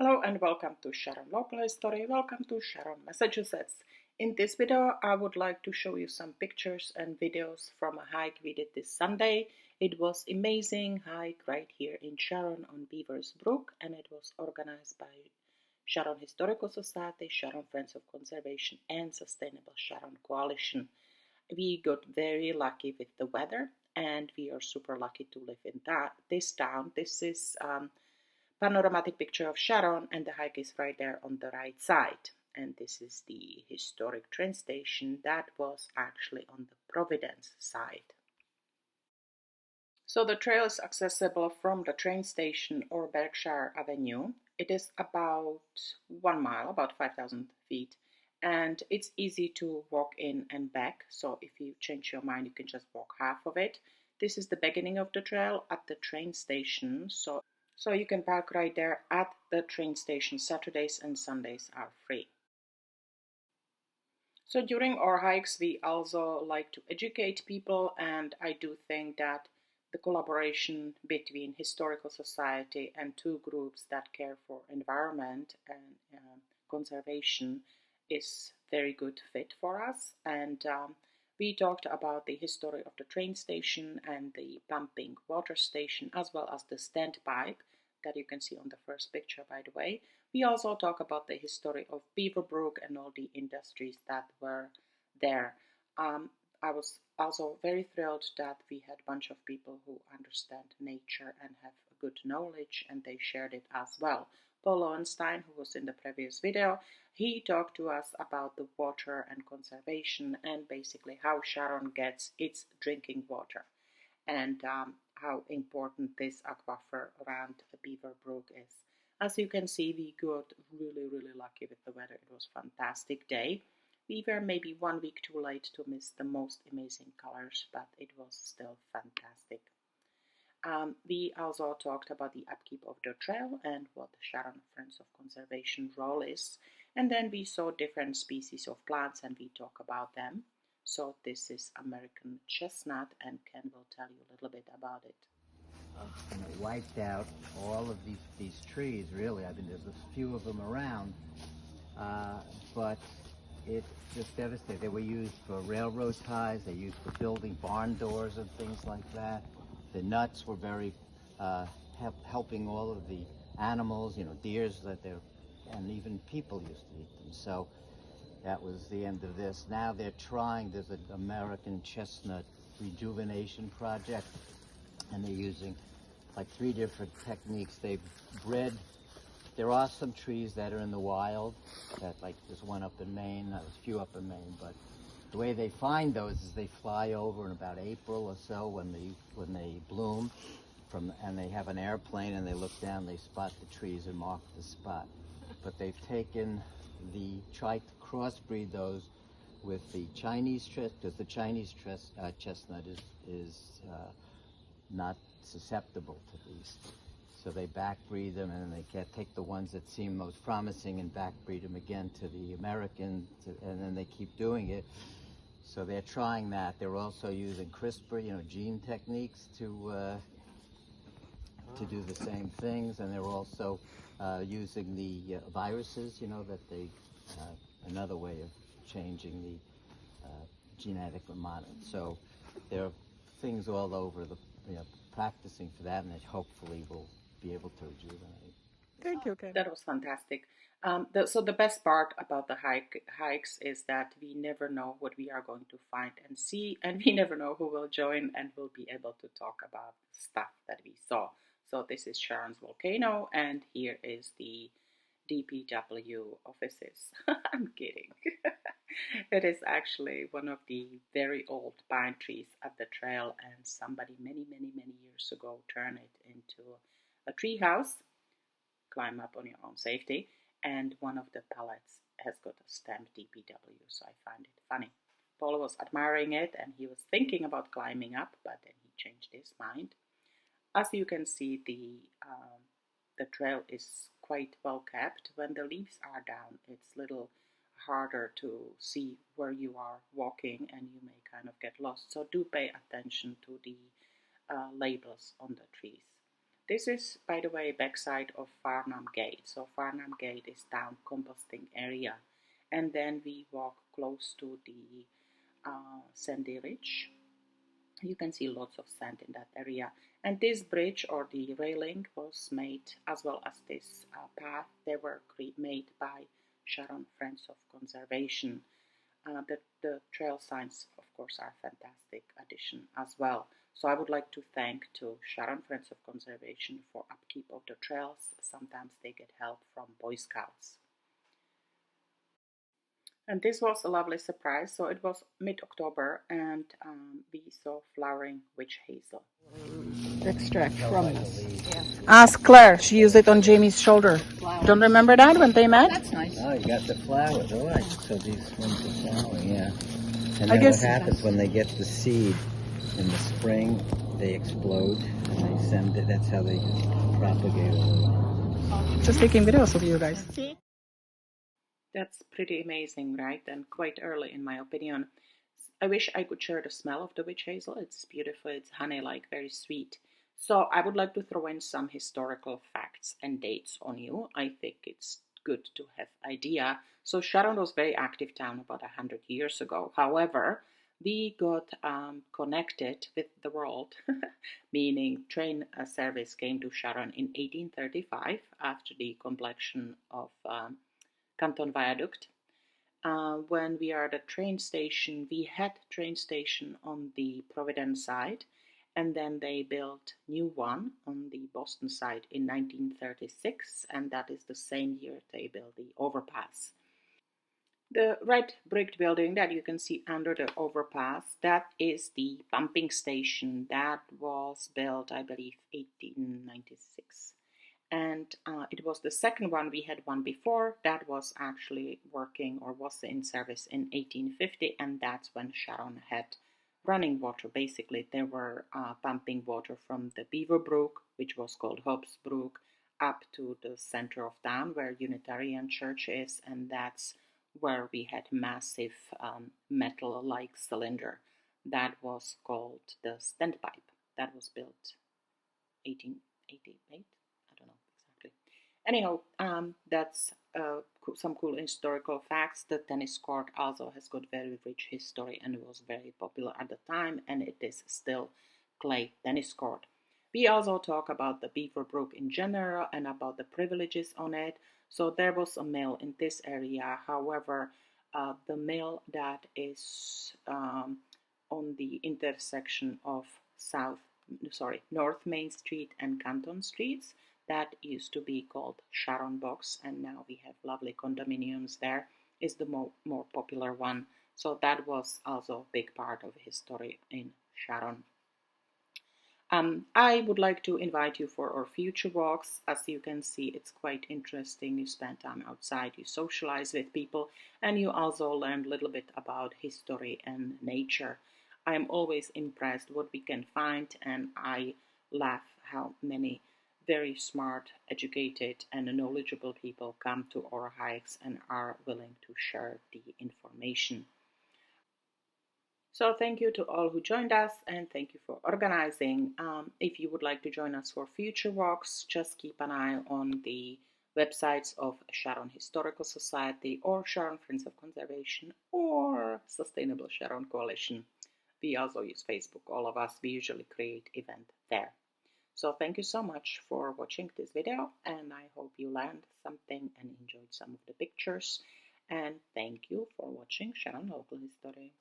Hello and welcome to Sharon Local History. Welcome to Sharon, Massachusetts. In this video, I would like to show you some pictures and videos from a hike we did this Sunday. It was amazing hike right here in Sharon on Beaver's Brook, and it was organized by Sharon Historical Society, Sharon Friends of Conservation, and Sustainable Sharon Coalition. We got very lucky with the weather, and we are super lucky to live in this town. This is panoramatic picture of Sharon, and the hike is right there on the right side. And this is the historic train station that was actually on the Providence side. So the trail is accessible from the train station or Berkshire Avenue. It is about 1 mile, about 5,000 feet, and it's easy to walk in and back. So if you change your mind, you can just walk half of it. This is the beginning of the trail at the train station. So you can park right there at the train station. Saturdays and Sundays are free. So during our hikes, we also like to educate people, and I do think that the collaboration between Historical Society and two groups that care for environment and conservation is very good fit for us. And we talked about the history of the train station and the pumping water station, as well as the standpipe that you can see on the first picture, by the way. We also talk about the history of Beaver Brook and all the industries that were there. I was also very thrilled that we had a bunch of people who understand nature and have a good knowledge, and they shared it as well. Paul Lowenstein, who was in the previous video, he talked to us about the water and conservation and basically how Sharon gets its drinking water, and how important this aquifer around Beaver Brook is. As you can see, we got really lucky with the weather. It was a fantastic day. We were maybe 1 week too late to miss the most amazing colors, but it was still fantastic. We also talked about the upkeep of the trail and what the Sharon Friends of Conservation role is. And then we saw different species of plants and we talk about them. So this is American chestnut, and Ken will tell you a little bit about it. And it wiped out all of these trees, really. I mean, there's a few of them around, but it just devastated. They were used for railroad ties, they used for building barn doors and things like that. The nuts were very helping all of the animals, deers and even people used to eat them. So that was the end of this. Now there's an American chestnut rejuvenation project, and they're using like 3 different techniques. They've bred, there are some trees that are in the wild, that like there's one up in Maine, there's a few up in Maine, but the way they find those is they fly over in about April or so when they bloom, and they have an airplane and they look down, they spot the trees and mark the spot. But they've tried to crossbreed those with the Chinese chestnut, because the Chinese chestnut is not susceptible to these. So they backbreed them, and then they take the ones that seem most promising and backbreed them again to the American, and then they keep doing it. So they're trying that. They're also using CRISPR, gene techniques to do the same things, and they're also using the viruses, that they, another way of changing the genetic model. So there are things all over the, practicing for that, and it hopefully will be able to rejuvenate. Thank you, Ken. That was fantastic. So the best part about the hikes is that we never know what we are going to find and see, and we never know who will join and will be able to talk about the stuff that we saw. So this is Sharon's volcano, and here is the DPW offices. I'm kidding. It is actually one of the very old pine trees at the trail, and somebody many years ago turned it into a tree house. Climb up on your own safety, and one of the pallets has got a stamp DPW, so I find it funny. Paul was admiring it and he was thinking about climbing up, but then he changed his mind. As you can see, the trail is quite well kept. When the leaves are down, it's a little harder to see where you are walking and you may kind of get lost, so do pay attention to the labels on the trees. This is, by the way, backside of Farnham Gate. So Farnham Gate is down composting area. And then we walk close to the sandy ridge. You can see lots of sand in that area. And this bridge or the railing was made, as well as this path, they were made by Sharon Friends of Conservation. The trail signs, of course, are a fantastic addition as well. So I would like to thank to Sharon Friends of Conservation for upkeep of the trails. Sometimes they get help from Boy Scouts. And this was a lovely surprise. So it was mid-October, and we saw flowering witch hazel. Extract from this. Yeah. Ask Claire. She used it on Jamie's shoulder. Flower. Don't remember that when they met? That's nice. Oh, you got the flowers. All right. So these ones are flowering, yeah. And then what happens when they get the seed in the spring, they explode and they send it. That's how they propagate it. Just taking videos of you guys. That's pretty amazing, right? And quite early, in my opinion. I wish I could share the smell of the witch hazel. It's beautiful. It's honey-like, very sweet. So I would like to throw in some historical facts and dates on you. I think it's good to have idea. So Sharon was very active town about 100 years ago. However, we got connected with the world, meaning train service came to Sharon in 1835 after the completion of Canton Viaduct. When we are at the train station, we had train station on the Providence side, and then they built new one on the Boston side in 1936, and that is the same year they built the overpass. The red brick building that you can see under the overpass, that is the pumping station that was built, I believe, 1896. And it was the second one. We had one before that was actually working or was in service in 1850, and that's when Sharon had running water. Basically, they were pumping water from the Beaver Brook, which was called Hobbs Brook, up to the center of town where Unitarian Church is, and that's where we had massive metal-like cylinder that was called the standpipe. That was built 1888. I don't know exactly. Anyhow, that's some cool historical facts. The tennis court also has got very rich history and was very popular at the time, and it is still clay tennis court. We also talk about the Beaver Brook in general and about the privileges on it. So there was a mill in this area. However, the mill that is on the intersection of North Main Street and Canton Streets, that used to be called Sharon Box, and now we have lovely condominiums there, is the more popular one. So that was also a big part of history in Sharon. I would like to invite you for our future walks. As you can see, it's quite interesting. You spend time outside, you socialize with people, and you also learn a little bit about history and nature. I am always impressed what we can find, and I laugh how many very smart, educated, and knowledgeable people come to our hikes and are willing to share the information. So thank you to all who joined us, and thank you for organizing. If you would like to join us for future walks, just keep an eye on the websites of Sharon Historical Society or Sharon Friends of Conservation or Sustainable Sharon Coalition. We also use Facebook, all of us. We usually create event there. So thank you so much for watching this video, and I hope you learned something and enjoyed some of the pictures. And thank you for watching Sharon Local History.